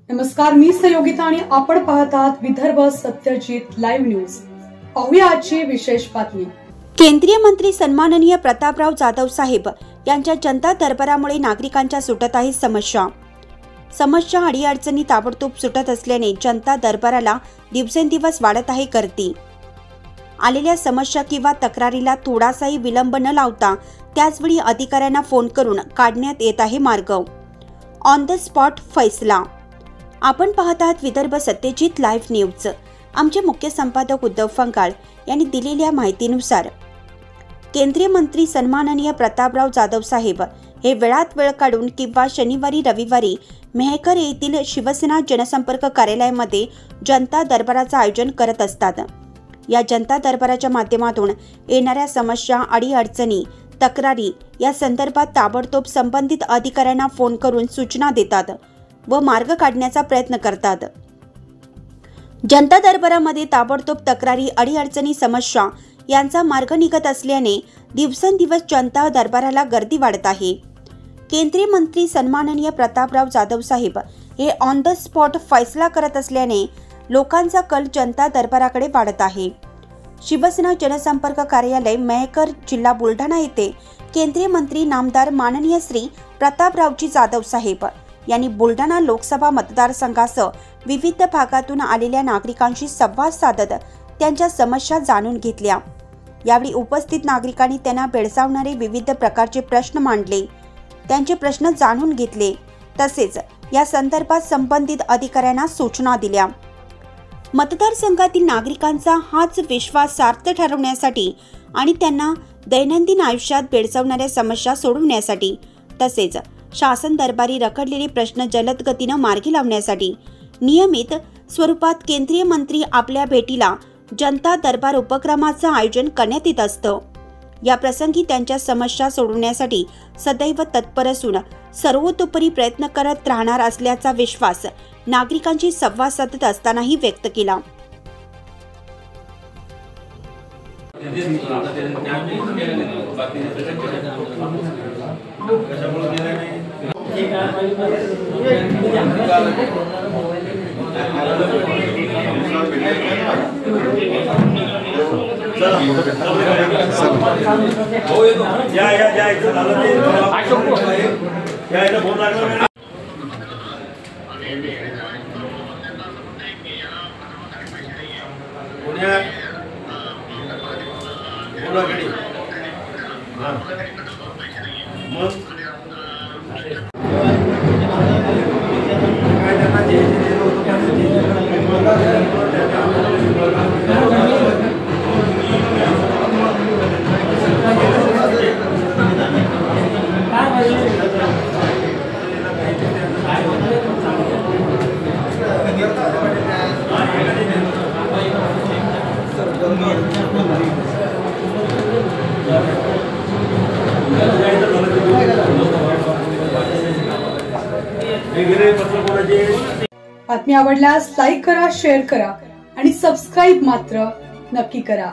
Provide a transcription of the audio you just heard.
नमस्कार, मी सहयोगिता आणि आपण पाहत आहात विदर्भ सत्यजित लाईव्ह न्यूज। पाहूया आजची विशेष बातमी। केंद्रीय मंत्री सन्माननीय प्रतापराव जाधव साहेब यांच्या जनता दरबारामुळे नागरिकांच्या सुटत आहे समस्या अडीअडचणी ताबडतोब सुटत असल्याने जनता दरबाराला दिवसेंदिवस वाढत आहे गर्दी। आलेल्या समस्या किंवा तक्रारीला थोडासाही विलंब न लावता त्याचवेळी अधिकाऱ्यांना फोन करून काढण्यात येत आहे मार्ग। ऑन द स्पॉट फैसला। आपण पाहत आहात विदर्भ सत्यजित लाईव्ह न्यूज। आमचे मुख्य संपादक उद्धव फंगाळ यांनी दिलेल्या माहितीनुसार केंद्रीय मंत्री सन्माननीय प्रतापराव जाधव साहेब हे वेळात वेळ काढून किंवा शनिवारी रविवारी मेहकर येथील शिवसेना जनसंपर्क कार्यालयामध्ये जनता दरबाराचे आयोजन करत असतात। या जनता दरबाराच्या माध्यमातून येणाऱ्या समस्या अडीअडचणी तक्रारी या संदर्भात ताबडतोब संबंधित अधिकाऱ्यांना फोन करून सूचना देतात व मार्ग काढण्याचा प्रयत्न करतात। जनता दरबारामध्ये ताबडतोब तक्रारी अडीअडचणी समस्या यांचा मार्ग निघत असल्याने दिवसेंदिवस जनता दरबाराला गर्दी वाढत आहे। केंद्रीय मंत्री सन्माननीय प्रतापराव जाधव साहेब हे ऑन द स्पॉट फैसला करत असल्याने लोकांचा कल जनता दरबाराकडे वाढत आहे। शिवसेना जनसंपर्क कार्यालय मेहकर जिल्हा बुलढाणा येथे केंद्रीय मंत्री नामदार माननीय श्री प्रतापरावजी जाधव साहेब यांनी बुलढाणा लोकसभा मतदारसंघासह विविध भागातून आलेल्या नागरिकांशी संवाद साधत त्यांच्या समस्या जाणून घेतल्या। यावेळी उपस्थित नागरिकांनी त्यांना भेडसावणारे विविध प्रकारचे प्रश्न मांडले, त्यांचे प्रश्न जाणून घेतले तसेच या संदर्भात संबंधित अधिकाऱ्यांना सूचना दिल्या। मतदारसंघातील नागरिकांचा हाच विश्वास सार्थ ठरवण्यासाठी आणि त्यांना दैनंदिन आयुष्यात भेडसावणाऱ्या समस्या सोडवण्यासाठी तसेच शासन दरबारी रखडलेले प्रश्न जलद गतीने मार्गी लावण्यासाठी नियमित स्वरूपात केंद्रीय मंत्री आपल्या भेटीला जनता दरबार उपक्रमाचे आयोजन करण्यात येत असतं। या प्रसंगी त्यांच्या समस्या सोडवण्यासाठी सदैव तत्पर असून सर्वतोपरी प्रयत्न करत राहणार असल्याचा विश्वास नागरिकांशी संवाद साधत असतानाही व्यक्त केला। बातमी आवडल्यास लाईक करा, शेअर करा आणि सबस्क्राईब मात्र नक्की करा।